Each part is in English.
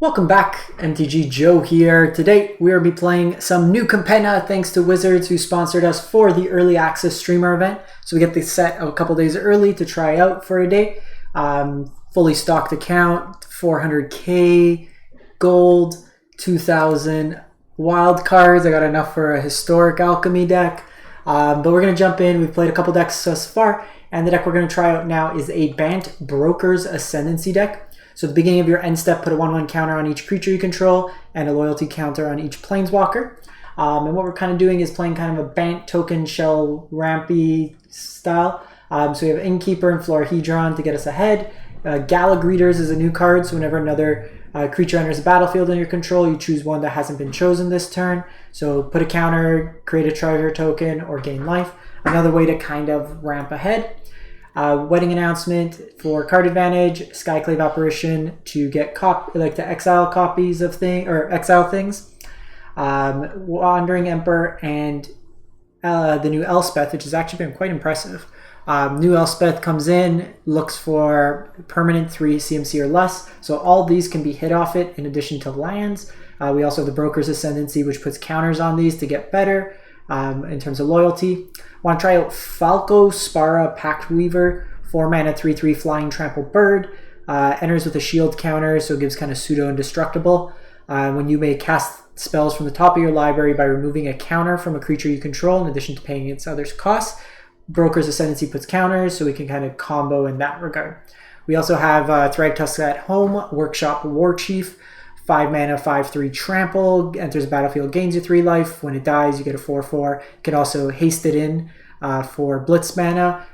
Welcome back, MTG Joe here. Today we will be playing some new Capenna thanks to Wizards who sponsored us for the early access streamer event. So we get the set a couple days early to try out for a day. Fully stocked account, 400k gold, 2,000 wild cards. I got enough for a historic alchemy deck. But we're going to jump in. We've played a couple decks thus far, and the deck we're going to try out now is a Bant Broker's Ascendancy deck. So at the beginning of your end step, put a 1/1 counter on each creature you control and a loyalty counter on each planeswalker. And what we're kind of doing is playing kind of a Bant token shell rampy style. So we have Innkeeper and Florahedron to get us ahead. Gala Greeters is a new card, so whenever another creature enters the battlefield under your control, you choose one that hasn't been chosen this turn. So put a counter, create a treasure token, or gain life. Another way to kind of ramp ahead. Wedding Announcement for card advantage, Skyclave Apparition to get to exile copies of exile things. Wandering Emperor and the new Elspeth, which has actually been quite impressive. New Elspeth comes in, looks for permanent 3 CMC or less, so all these can be hit off it in addition to lands. We also have the Broker's Ascendancy, which puts counters on these to get better in terms of loyalty. Want to try out Falco Spara Pact Weaver, 4 mana 3/3 flying trample bird. Enters with a shield counter, so it gives kind of pseudo indestructible. When you may cast spells from the top of your library by removing a counter from a creature you control in addition to paying its others' costs. Broker's Ascendancy puts counters, so we can kind of combo in that regard. We also have Thragtusk at home, Workshop Warchief, 5 mana, 5/3 trample, enters the battlefield, gains you 3 life. When it dies, you get a 4/4. You can also haste it in for Blitz mana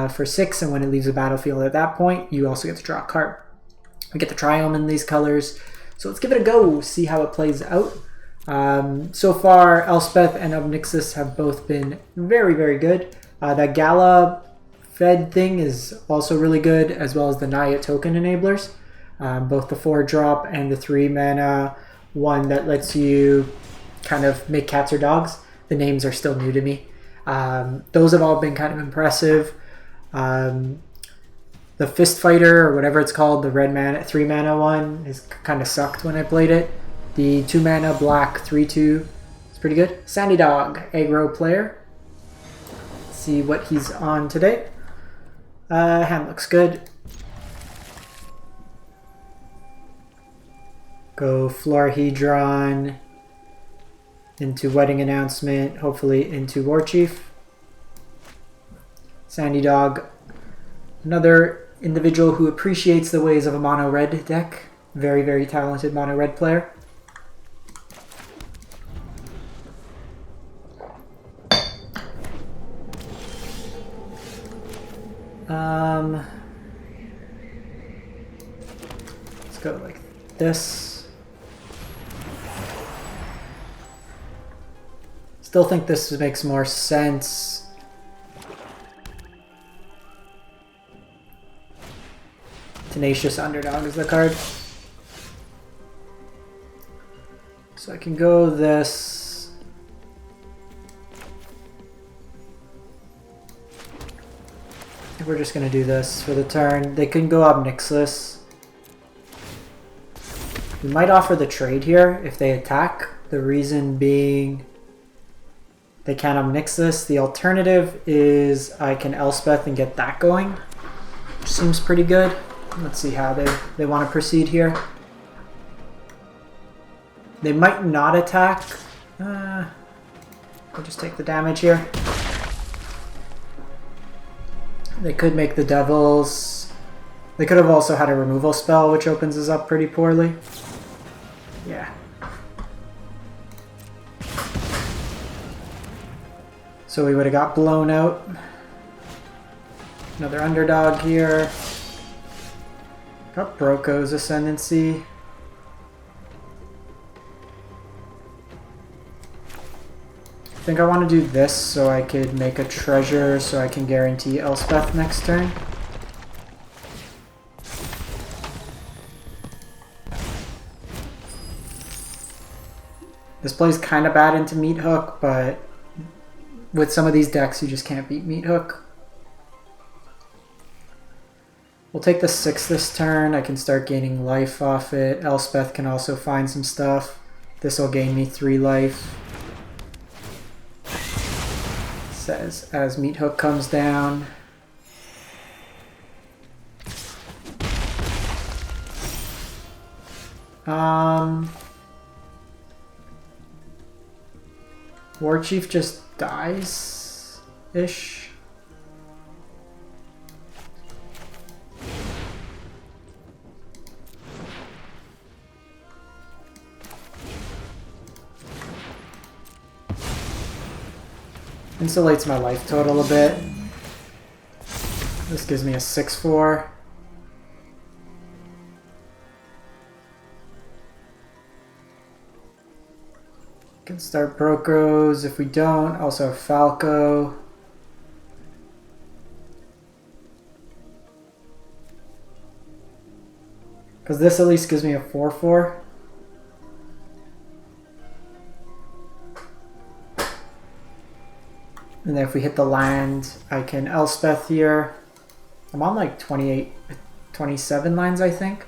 for 6, and when it leaves the battlefield at that point, you also get to draw a card. We get the Triome in these colors. So let's give it a go, see how it plays out. So far, Elspeth and Obnixis have both been very, very good. That Gala Fed thing is also really good, as well as the Naya token enablers. Both the 4-drop and the 3 mana one that lets you kind of make cats or dogs. The names are still new to me. Those have all been kind of impressive. The Fist Fighter, or whatever it's called, the red mana 3 mana one, is kind of sucked when I played it. The 2 mana black 3/2 is pretty good. Sandy Dog, aggro player. Let's see what he's on today. Hand looks good. Go Florahedron into Wedding Announcement, hopefully into Warchief. Sandy Dog, another individual who appreciates the ways of a mono red deck. Very, very talented mono red player. Let's go like this. Still think this makes more sense. Tenacious Underdog is the card. So I can go this. I think we're just going to do this for the turn. They can go Obnixis. We might offer the trade here if they attack. The reason being they can't Obnixis. The alternative is I can Elspeth and get that going, which seems pretty good. Let's see how they want to proceed here. They might not attack. We'll just take the damage here. They could make the Devils. They could have also had a removal spell, which opens us up pretty poorly. Yeah. So we would have got blown out. Another underdog here. Got Broco's Ascendancy. I think I want to do this so I could make a treasure so I can guarantee Elspeth next turn. This plays kind of bad into Meat Hook, but with some of these decks you just can't beat Meat Hook. We'll take the 6 this turn. I can start gaining life off it. Elspeth can also find some stuff. This will gain me 3 life. Says as Meat Hook comes down. War Chief just dies-ish. Insulates my life total a bit. This gives me a 6/4. Can start Brokos. If we don't, also have Falco. Because this at least gives me a 4/4. And then if we hit the land, I can Elspeth here. I'm on like 28, 27 lines, I think.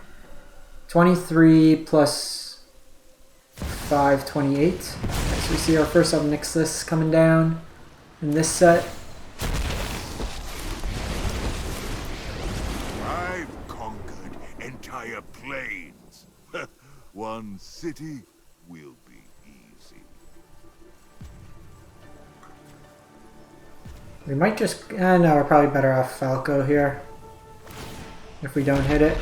23 plus 5, 28. Okay, so we see our first Obnixis coming down in this set. I've conquered entire plains. One city will be easy. We might just... no, we're probably better off Falco here. If we don't hit it.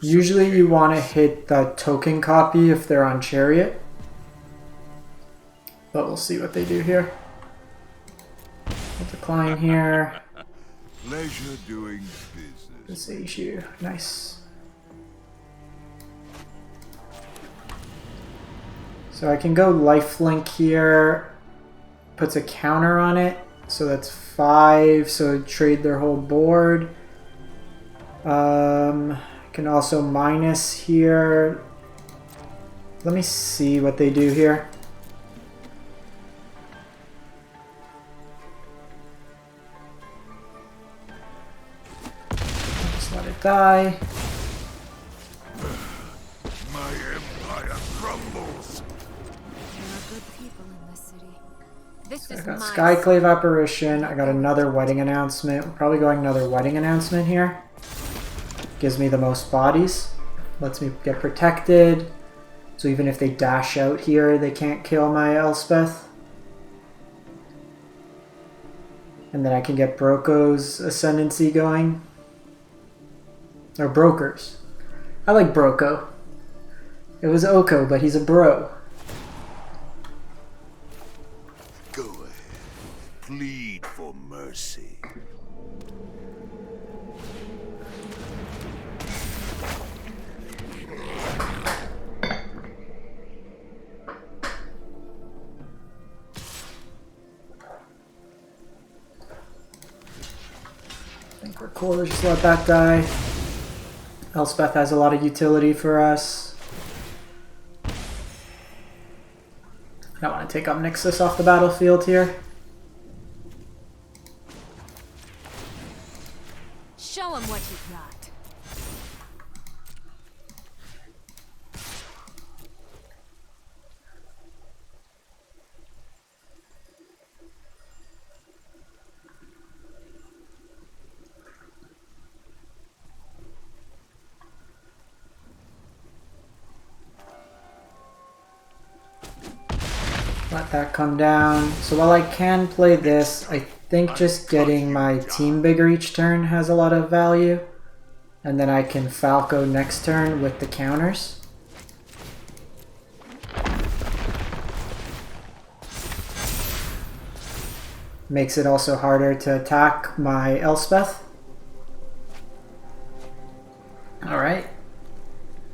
Usually you want to hit the token copy if they're on Chariot. But we'll see what they do here. We'll decline here. Pleasure doing business. This issue. Nice. So I can go lifelink here. Puts a counter on it. So that's 5. So trade their whole board. Can also minus here. Let me see what they do here. Just let it die. My empire crumbles. There are good people in this city. This So I is got my Skyclave Apparition. I got another wedding announcement. We're probably going another wedding announcement here. Gives me the most bodies. Lets me get protected. So even if they dash out here, they can't kill my Elspeth. And then I can get Broko's Ascendancy going. Or Brokers. I like Broko. It was Oko, but he's a bro. Go ahead. Plead for mercy. I think we're cool to just let that die. Elspeth has a lot of utility for us. I don't want to take Obnixis off the battlefield here. Show him what you got. Let that come down. So while I can play this, I think just getting my team bigger each turn has a lot of value. And then I can Falco next turn with the counters. Makes it also harder to attack my Elspeth. Alright.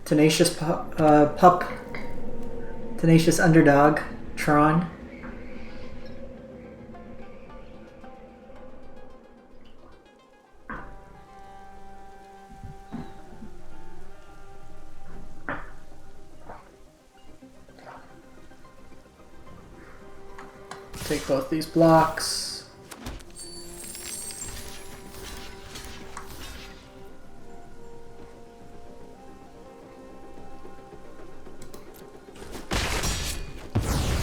Tenacious Tenacious Underdog. Tron. Take both these blocks.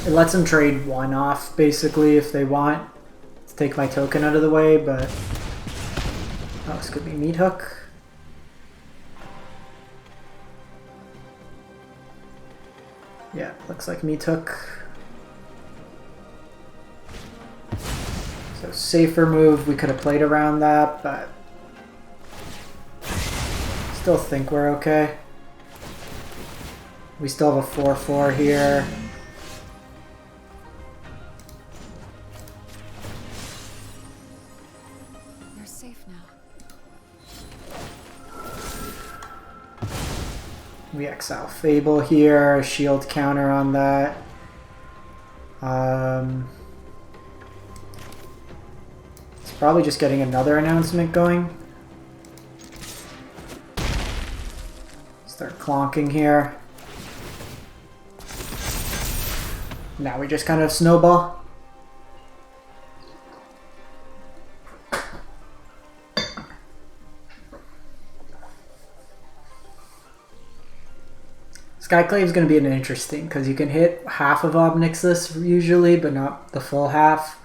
It lets them trade one off, basically, if they want to take my token out of the way, but... Oh, this could be Meat Hook. Yeah, looks like Meat Hook. So safer move, we could have played around that, but... Still think we're okay. We still have a 4-4 here. You're safe now. We exile Fable here, shield counter on that. It's probably just getting another announcement going. Start clonking here. Now we just kind of snowball. Skyclave is going to be an interesting because you can hit half of Obnixus usually, but not the full half.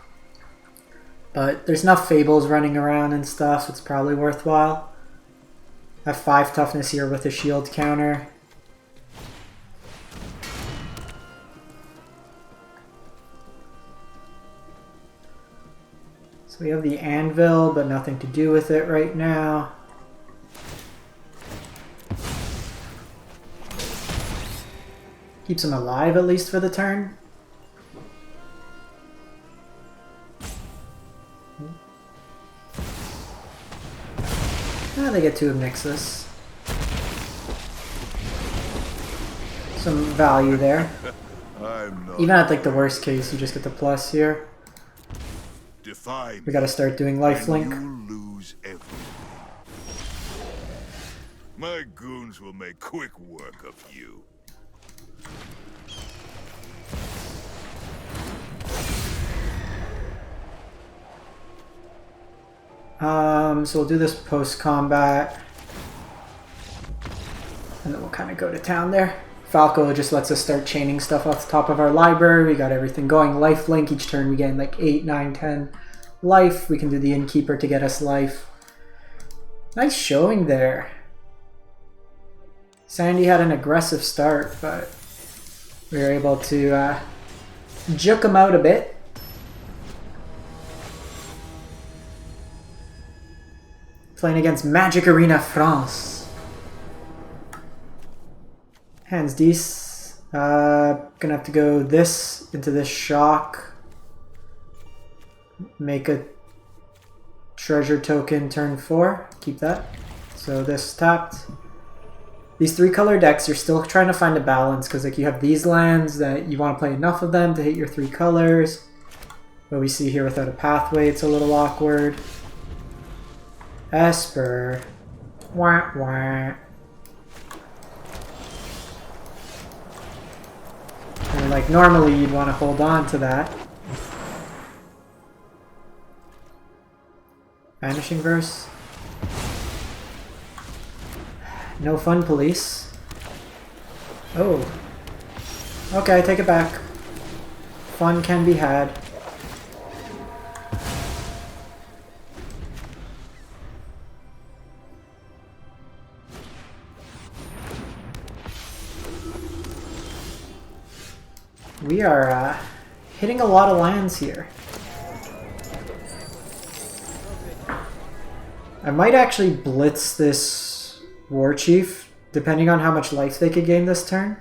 But there's enough Fables running around and stuff, it's probably worthwhile. I have 5 toughness here with a shield counter. So we have the Anvil, but nothing to do with it right now. Keeps him alive at least for the turn. Ah, they get 2 of Nixus. Some value there. Even at like the worst case, you just get the plus here. We gotta start doing lifelink. You lose everything. My goons will make quick work of you. So we'll do this post-combat. And then we'll kind of go to town there. Falco just lets us start chaining stuff off the top of our library. We got everything going. Lifelink, each turn we gain like 8, 9, 10 life. We can do the Innkeeper to get us life. Nice showing there. Sandy had an aggressive start, but we were able to juke him out a bit. Playing against Magic Arena France. Hands decent. Gonna have to go this into this shock. Make a treasure token turn 4. Keep that. So this tapped. These 3-color decks, you're still trying to find a balance because like you have these lands that you want to play enough of them to hit your 3 colors. But we see here without a pathway, it's a little awkward. Esper. Wah wah. And like normally you'd want to hold on to that. Vanishing Verse. No fun, police. Oh. Okay, I take it back. Fun can be had. We are hitting a lot of lands here. I might actually blitz this War Chief, depending on how much life they could gain this turn.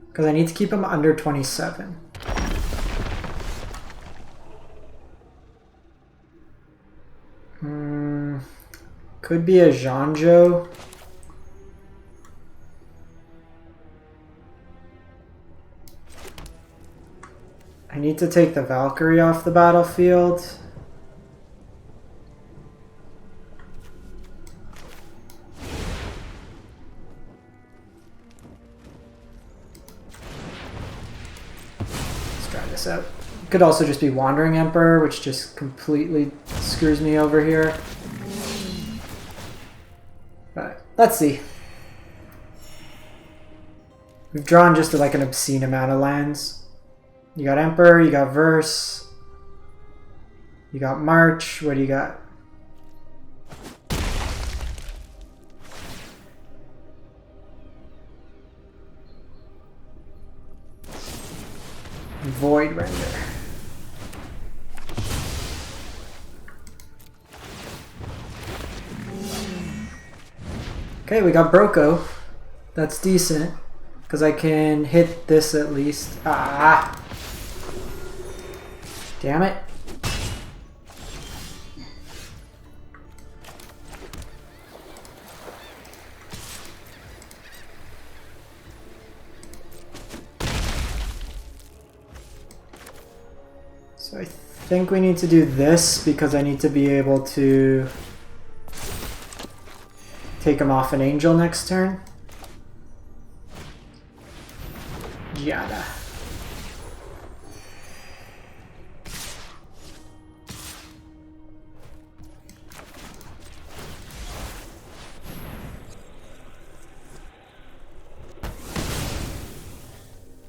Because I need to keep him under 27. Could be a Zhanzhou. I need to take the Valkyrie off the battlefield. Let's try this out. Could also just be Wandering Emperor, which just completely screws me over here. Let's see. We've drawn just like an obscene amount of lands. You got Emperor, you got Verse, you got March. What do you got? Void Render. Okay, we got Broco. That's decent. Because I can hit this at least. Ah! Damn it. So I think we need to do this because I need to be able to take him off an angel next turn. Yada.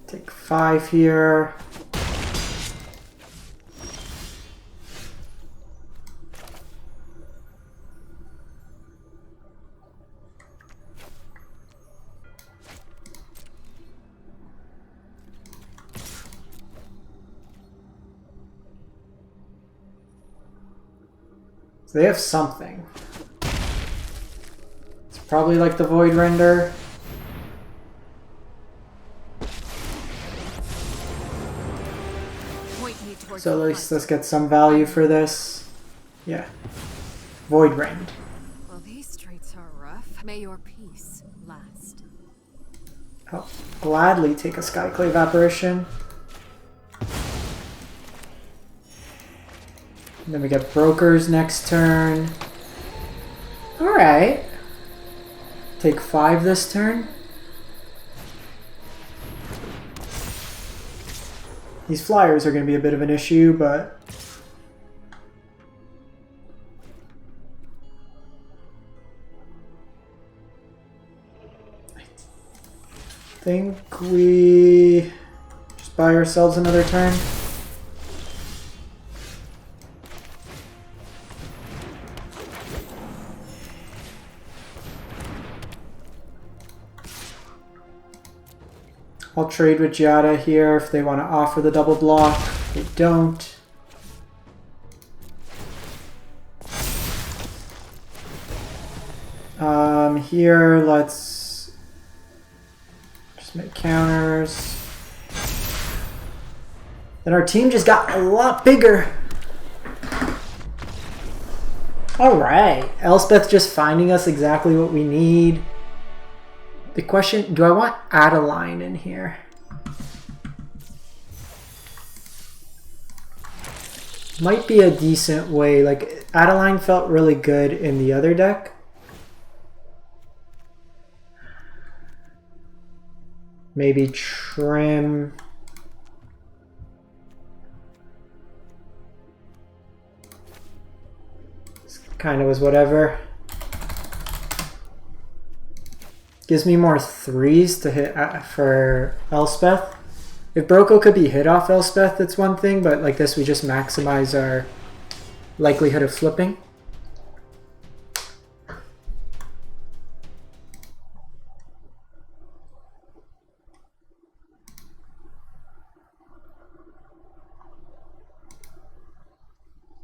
Take 5 here. So they have something. It's probably like the Void Render. So at least let's get some value for this. Yeah. Void Rend. Well, these streets are rough. May your peace last. I'll gladly take a Skyclave Apparition. And then we get Brokers next turn. Alright. Take 5 this turn. These flyers are going to be a bit of an issue, but I think we just buy ourselves another turn. I'll trade with Giada here if they want to offer the double block. They don't. Here, let's just make counters. Then our team just got a lot bigger. Alright, Elspeth just finding us exactly what we need. The question, do I want Adeline in here? Might be a decent way. Like, Adeline felt really good in the other deck. Maybe Trim. This kind of was whatever. Gives me more 3s to hit for Elspeth. If Broco could be hit off Elspeth, it's one thing, but like this we just maximize our likelihood of flipping.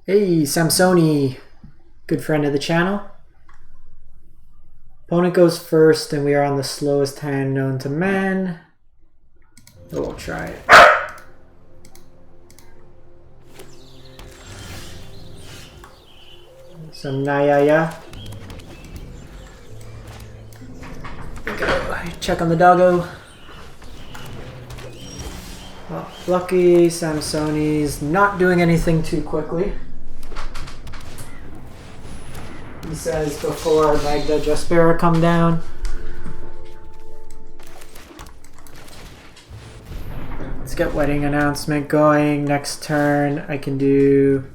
Hey, Samsoni, good friend of the channel. Opponent goes first, and we are on the slowest hand known to man. But we'll try it. Some Nayaya. Go. Check on the doggo. Well, lucky Samsoni's not doing anything too quickly. He says before Magda Jaspera come down. Let's get wedding announcement going. Next turn I can do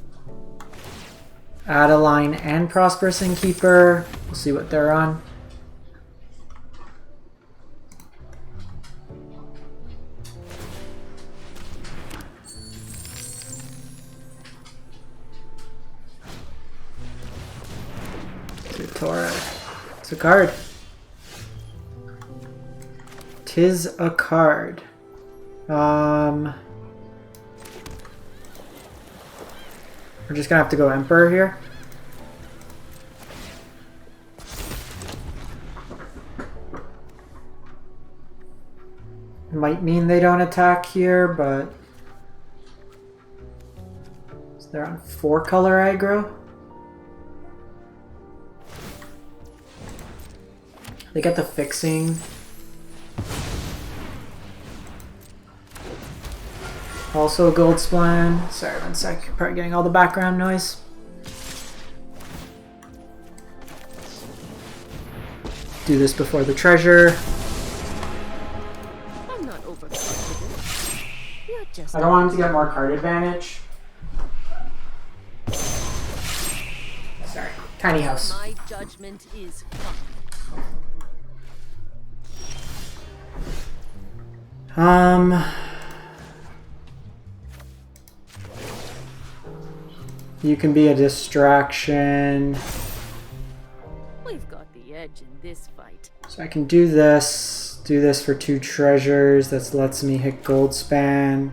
Adeline and Prosperous Innkeeper. We'll see what they're on. Torah. It's a card. Tis a card. We're just gonna have to go Emperor here. Might mean they don't attack here, but they're on 4-color aggro. They get the fixing. Also gold splan. Sorry, 1 sec. You're probably getting all the background noise. Do this before the treasure. I'm not overconfident. You're just. I don't want him to get more card advantage. Sorry. Tiny house. My judgment is fine. You can be a distraction. We've got the edge in this fight. So I can do this for 2 treasures. That lets me hit gold span.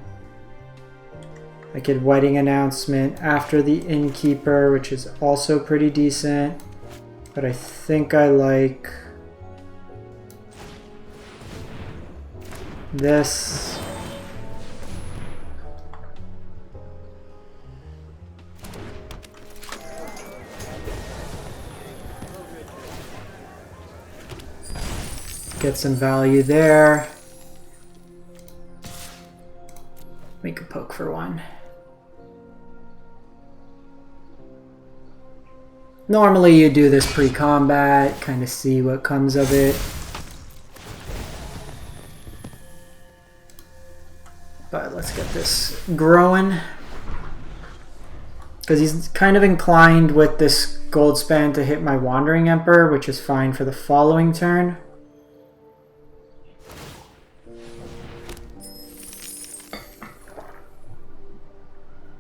I get wedding announcement after the innkeeper, which is also pretty decent. But I think I like this. Get some value there. Make a poke for 1. Normally you do this pre-combat, kind of see what comes of it. But let's get this growing. Because he's kind of inclined with this gold span to hit my Wandering Emperor, which is fine for the following turn.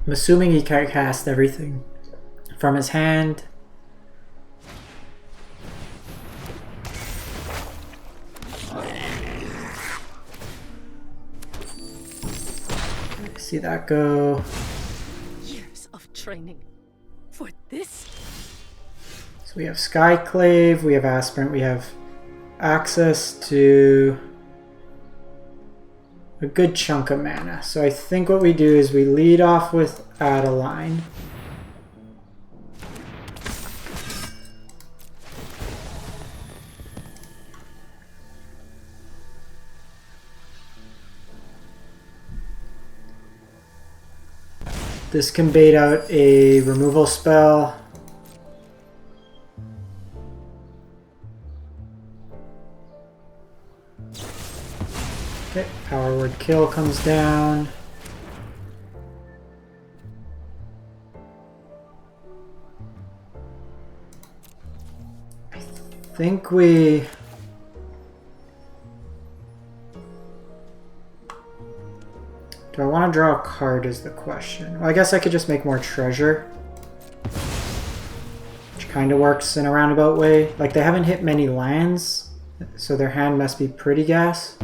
I'm assuming he can't cast everything from his hand. See that go. Years of training for this. So we have Skyclave, we have Aspirant, we have access to a good chunk of mana. So I think what we do is we lead off with Adeline. This can bait out a removal spell. Okay, Power Word Kill comes down. I think we... Do I want to draw a card is the question. Well, I guess I could just make more treasure. Which kind of works in a roundabout way. Like, they haven't hit many lands, so their hand must be pretty gas.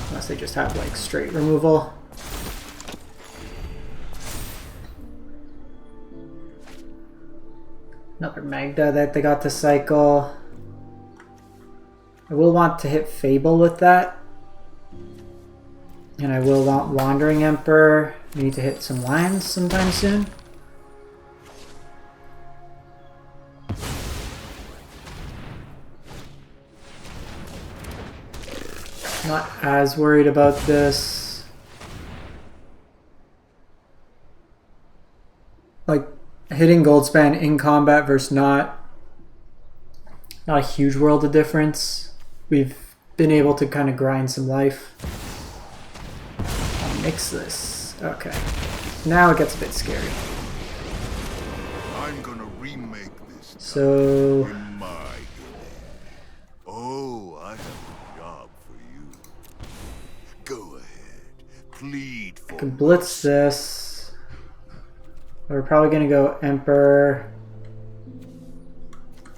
Unless they just have, like, straight removal. Another Magda that they got to cycle. I will want to hit Fable with that. And I will want Wandering Emperor. We need to hit some lands sometime soon. Not as worried about this. Like, hitting Goldspan in combat versus not a huge world of difference. We've been able to kind of grind some life. I'll mix this. Okay. Now it gets a bit scary. I'm gonna remake this So in my image. Oh, I have a job for you. Go ahead. Plead I for can blitz this. We're probably going to go Emperor.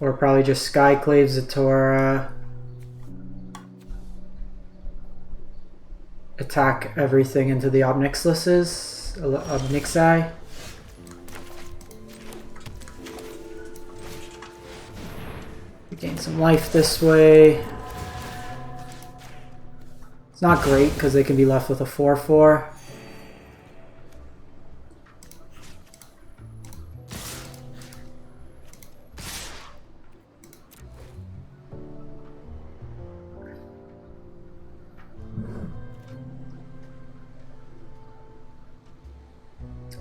Or probably just Skyclave Zatora. Attack everything into the Obnixi. We gain some life this way. It's not great because they can be left with a 4/4.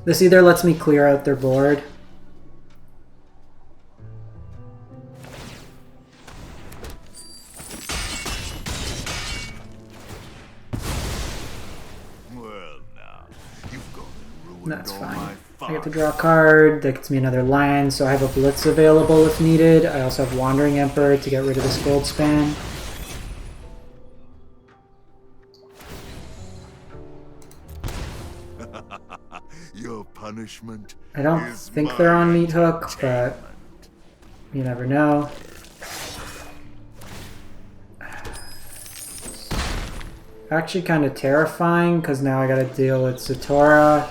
This either lets me clear out their board. Well, now you've gone and ruined That's all fine. my I get to fun. draw a card. That gets me another land, so I have a Blitz available if needed. I also have Wandering Emperor to get rid of this gold span. Your punishment. I don't is think they're on my Meat Hook, but entertainment. you never know. Actually kind of terrifying because now I gotta deal with Zatora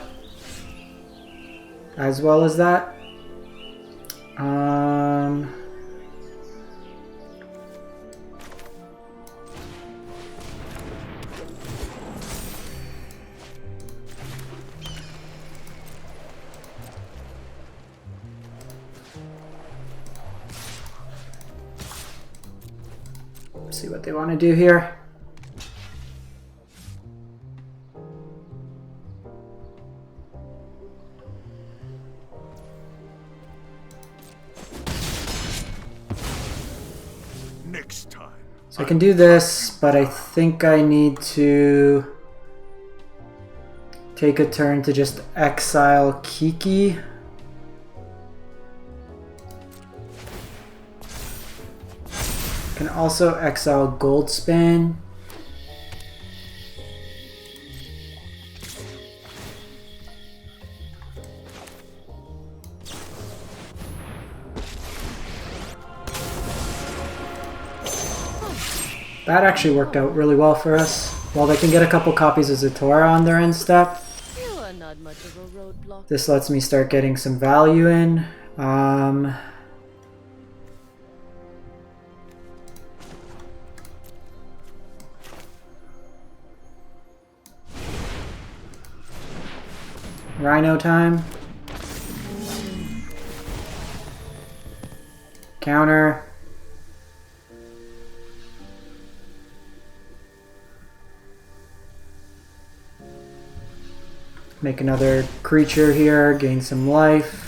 as well as that. See what they want to do here. Next time. So I can do this, but I think I need to take a turn to just exile Kiki. Can also exile Goldspan. That actually worked out really well for us. While they can get a couple copies of Zatora on their end step, You are not much of a roadblock. this lets me start getting some value in. Rhino time. Counter. Make another creature here, gain some life.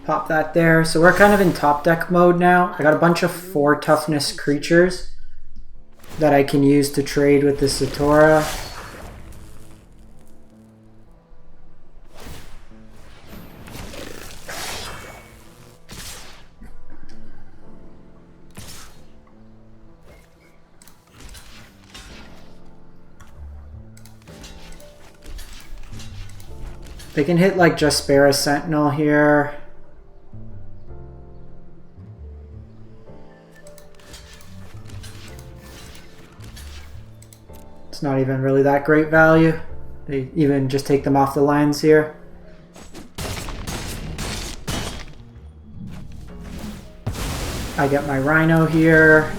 Pop that there. So we're kind of in top deck mode now. I got a bunch of 4 toughness creatures that I can use to trade with the Zatora. They can hit like Jaspera Sentinel here. It's not even really that great value. They even just take them off the lines here. I get my Rhino here.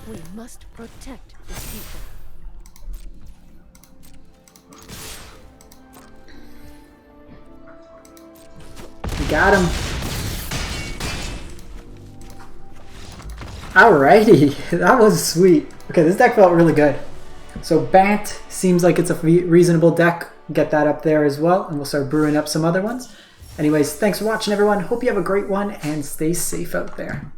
We must protect the people. We got him. Alrighty, that was sweet. Okay, this deck felt really good. So Bant seems like it's a reasonable deck. Get that up there as well, and we'll start brewing up some other ones. Anyways, thanks for watching, everyone. Hope you have a great one, and stay safe out there.